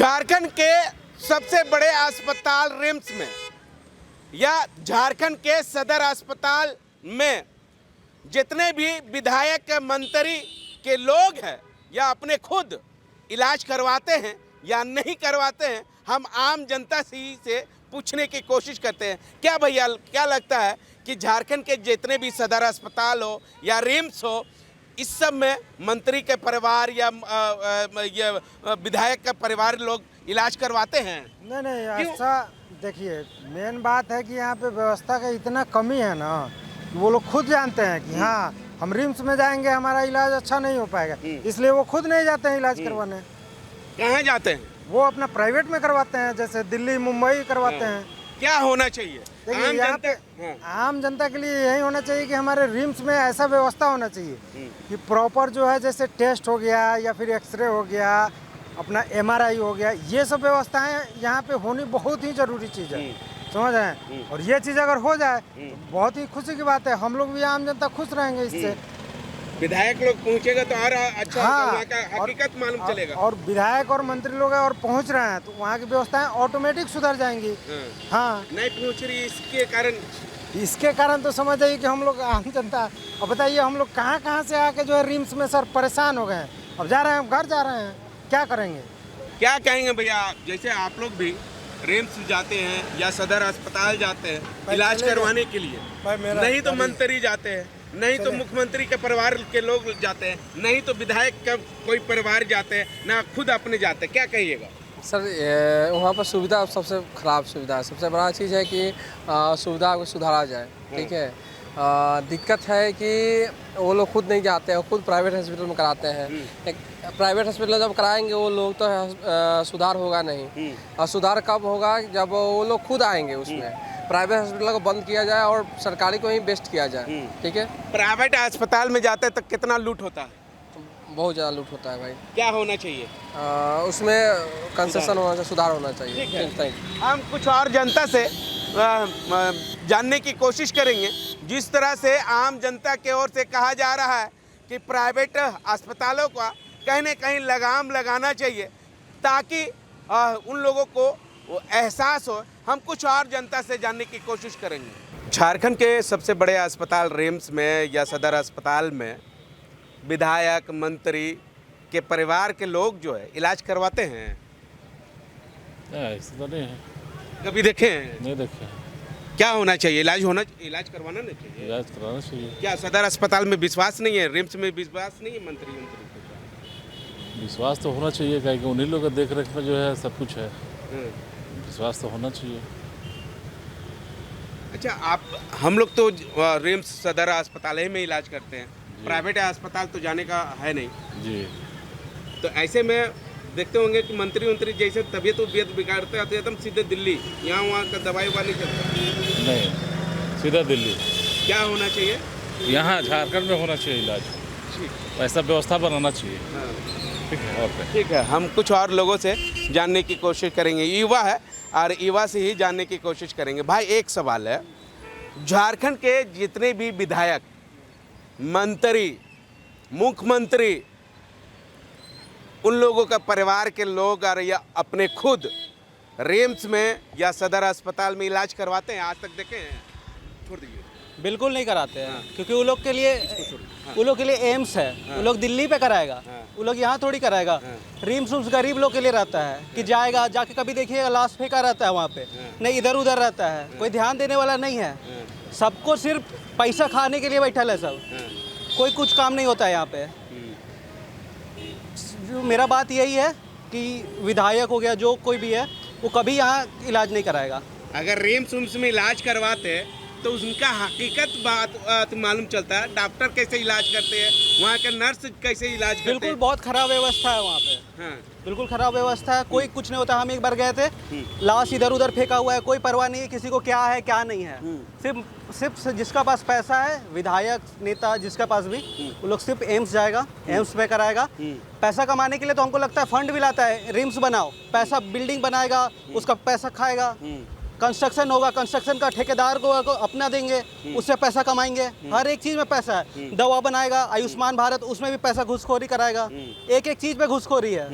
झारखंड के सबसे बड़े अस्पताल रिम्स में या झारखंड के सदर अस्पताल में जितने भी विधायक मंत्री के लोग हैं या अपने खुद इलाज करवाते हैं या नहीं करवाते हैं, हम आम जनता से पूछने की कोशिश करते हैं। क्या भैया, क्या लगता है कि झारखंड के जितने भी सदर अस्पताल हो या रिम्स हो, इस सब में मंत्री के परिवार या विधायक का परिवार लोग इलाज करवाते हैं? नहीं, ऐसा देखिए, मेन बात है कि यहाँ पे व्यवस्था का इतना कमी है ना, वो लोग खुद जानते हैं कि हाँ, हम रिम्स में जाएंगे हमारा इलाज अच्छा नहीं हो पाएगा, इसलिए वो खुद नहीं जाते हैं इलाज करवाने। कहाँ जाते हैं? वो अपना प्राइवेट में करवाते हैं, जैसे दिल्ली मुंबई करवाते हैं। क्या होना चाहिए? देखिए, यहाँ पे आम जनता के लिए यही होना चाहिए कि हमारे रिम्स में ऐसा व्यवस्था होना चाहिए कि प्रॉपर जो है, जैसे टेस्ट हो गया या फिर एक्सरे हो गया, अपना MRI हो गया, ये सब व्यवस्थाएं यहाँ पे होनी बहुत ही जरूरी चीज़ है, समझ रहे हैं। और ये चीज़ अगर हो जाए तो बहुत ही खुशी की बात है, हम लोग भी आम जनता खुश रहेंगे इससे। विधायक लोग पहुंचेगा तो और अच्छा हाँ, वहाँ का हकीकत मालूम चलेगा। और विधायक और मंत्री लोग और पहुंच रहे हैं तो वहाँ की व्यवस्थाएं ऑटोमेटिक सुधर जाएंगी। हाँ, नहीं पहुंच रही, इसके कारण तो समझ जाइए कि हम लोग आम जनता, अब बताइए हम लोग कहाँ से आके जो है रिम्स में सर परेशान हो गए हैं। अब जा रहे हैं, घर जा रहे हैं, क्या करेंगे? क्या कहेंगे भैया? जैसे आप लोग भी रिम्स जाते हैं या सदर अस्पताल जाते हैं इलाज करवाने के लिए, नहीं तो मंत्री जाते हैं, नहीं तो मुख्यमंत्री के परिवार के लोग जाते हैं, नहीं तो विधायक का कोई परिवार जाते हैं, ना खुद अपने जाते हैं, क्या कहिएगा? सर, वहाँ पर सुविधा सबसे ख़राब सुविधा है। सबसे बड़ा चीज़ है कि सुविधा को सुधारा जाए, ठीक है। दिक्कत है कि वो लोग खुद नहीं जाते हैं, खुद प्राइवेट हॉस्पिटल में कराते हैं। एक प्राइवेट हॉस्पिटल जब कराएंगे वो लोग तो सुधार होगा नहीं, और सुधार कब होगा? जब वो लोग खुद आएंगे उसमें। प्राइवेट हॉस्पिटल को बंद किया जाए और सरकारी को ही बेस्ट किया जाए, ठीक है। प्राइवेट अस्पताल में जाते तो कितना लूट होता है? बहुत ज़्यादा लूट होता है भाई। क्या होना चाहिए? उसमें कंसेशन होना चाहिए, सुधार होना चाहिए। ठीक है, हम कुछ और जनता से जानने की कोशिश करेंगे। जिस तरह से आम जनता की ओर से कहा जा रहा है कि प्राइवेट अस्पतालों का कहीं न कहीं लगाम लगाना चाहिए ताकि उन लोगों को वो एहसास हो, हम कुछ और जनता से जानने की कोशिश करेंगे। झारखंड के सबसे बड़े अस्पताल रिम्स में या सदर अस्पताल में विधायक मंत्री के परिवार के लोग जो है इलाज करवाते हैं? ऐसा तो नहीं है। कभी देखे हैं? नहीं देखे। क्या होना चाहिए? इलाज करवाना नहीं चाहिए? इलाज कराना चाहिए। क्या सदर अस्पताल में विश्वास नहीं है, रिम्स में विश्वास नहीं है मंत्री को? विश्वास तो होना चाहिए, क्या कि उन्हीं लोग देख रेख में जो है सब कुछ है। विश्वास तो होना चाहिए। अच्छा, हम लोग तो रिम्स सदर अस्पताल ही में इलाज करते हैं, प्राइवेट अस्पताल तो जाने का है नहीं जी। तो ऐसे में देखते होंगे कि मंत्री जैसे तबीयत बिगाड़ते आते एकदम सीधे दिल्ली, यहाँ वहाँ का दवाई नहीं चलता? नहीं, सीधा दिल्ली। क्या होना चाहिए? यहाँ झारखंड में होना चाहिए इलाज, ऐसा व्यवस्था बनाना चाहिए। ठीक है, ओके। ठीक है, हम कुछ और लोगों से जानने की कोशिश करेंगे। युवा है और युवा से ही जानने की कोशिश करेंगे। भाई, एक सवाल है, झारखंड के जितने भी विधायक, मंत्री, मुख्यमंत्री, उन लोगों का परिवार के लोग और या अपने खुद रिम्स में या सदर अस्पताल में इलाज करवाते हैं? आज तक देखे हैं? छोड़ दीजिए। बिल्कुल नहीं कराते हैं। क्योंकि वो लोग के लिए एम्स है। वो लोग दिल्ली पे कराएगा, वो लोग यहाँ थोड़ी कराएगा। रिम्स गरीब लोग के लिए रहता है कि जाएगा, जाके कभी देखिएगा लाश फेंका रहता है वहाँ पे, नहीं इधर उधर रहता है, कोई ध्यान देने वाला नहीं है। सबको सिर्फ पैसा खाने के लिए बैठा है सब, कोई कुछ काम नहीं होता है यहाँ पे। मेरा बात यही है कि विधायक हो गया, जो कोई भी है, वो कभी यहाँ इलाज नहीं कराएगा। अगर रिम्स में इलाज करवाते तो उनका हकीकत बात मालूम चलता है। डॉक्टर कैसे इलाज करते हैं, वहाँ के नर्स कैसे इलाज करते हैं। बिल्कुल बहुत खराब व्यवस्था है वहाँ पे। बिल्कुल खराब व्यवस्था है, कोई कुछ नहीं होता। हम एक बार गए थे, लाश इधर उधर फेंका हुआ है, कोई परवाह नहीं है किसी को क्या है क्या नहीं है। सिर्फ जिसका पास पैसा है, विधायक नेता जिसका पास भी, वो लोग सिर्फ एम्स जाएगा, एम्स पे कराएगा। पैसा कमाने के लिए तो हमको लगता है फंड भी लाता है, रिम्स बनाओ, पैसा बिल्डिंग बनाएगा, उसका पैसा खाएगा। कंस्ट्रक्शन होगा, कंस्ट्रक्शन का ठेकेदार को अपना देंगे, उससे पैसा कमाएंगे। हर एक चीज़ में पैसा है। दवा बनाएगा, आयुष्मान भारत, उसमें भी पैसा घुसखोरी कराएगा। एक एक चीज़ पे घुसखोरी है।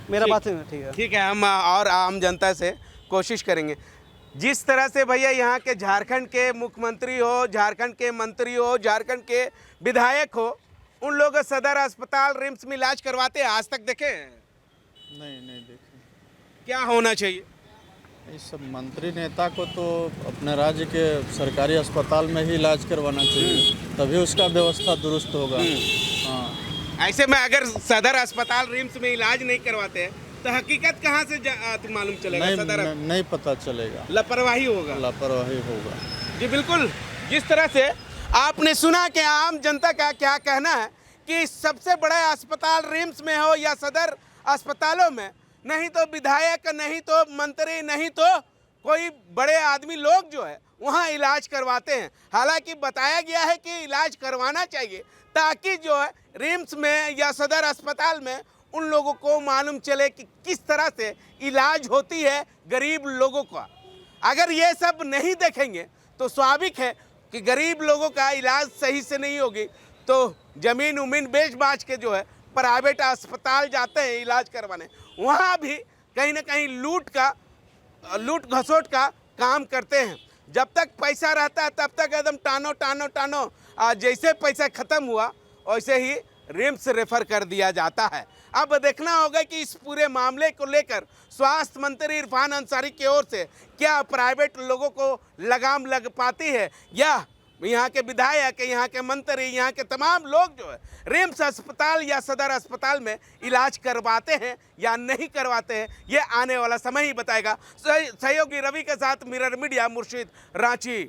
मेरा ठीक। बात ठीक है। ठीक है, हम और आम जनता से कोशिश करेंगे। जिस तरह से भैया यहाँ के झारखंड के मुख्यमंत्री हो, झारखंड के मंत्री हो, झारखंड के विधायक हो, उन लोग सदर अस्पताल रिम्स में इलाज करवाते हैं, आज तक देखे हैं? नहीं देखे। क्या होना चाहिए? इस सब मंत्री नेता को तो अपने राज्य के सरकारी अस्पताल में ही इलाज करवाना चाहिए, तभी उसका व्यवस्था दुरुस्त होगा। हाँ, ऐसे में अगर सदर अस्पताल रिम्स में इलाज नहीं करवाते हैं तो हकीकत कहाँ से मालूम चलेगा? सदर नहीं पता चलेगा, लापरवाही होगा। लापरवाही होगा। जी बिल्कुल, जिस तरह से आपने सुना कि आम जनता का क्या कहना है कि सबसे बड़ा अस्पताल रिम्स में हो या सदर अस्पतालों में, नहीं तो विधायक, नहीं तो मंत्री, नहीं तो कोई बड़े आदमी लोग जो है वहाँ इलाज करवाते हैं। हालांकि बताया गया है कि इलाज करवाना चाहिए ताकि जो है रिम्स में या सदर अस्पताल में उन लोगों को मालूम चले कि किस तरह से इलाज होती है गरीब लोगों का। अगर ये सब नहीं देखेंगे तो स्वाभाविक है कि गरीब लोगों का इलाज सही से नहीं होगी, तो ज़मीन उमीन बेच बाच के जो है प्राइवेट अस्पताल जाते हैं इलाज करवाने, वहाँ भी कहीं ना कहीं लूट घसोट का काम करते हैं। जब तक पैसा रहता है तब तक एकदम टानो जैसे पैसा ख़त्म हुआ वैसे ही रिम्स रेफर कर दिया जाता है। अब देखना होगा कि इस पूरे मामले को लेकर स्वास्थ्य मंत्री इरफान अंसारी की ओर से क्या प्राइवेट लोगों को लगाम लग पाती है, या यहाँ के विधायक, यहाँ के मंत्री, यहाँ के तमाम लोग जो है रिम्स अस्पताल या सदर अस्पताल में इलाज करवाते हैं या नहीं करवाते हैं, ये आने वाला समय ही बताएगा। सहयोगी रवि के साथ मिरर मीडिया, मुर्शिद, रांची।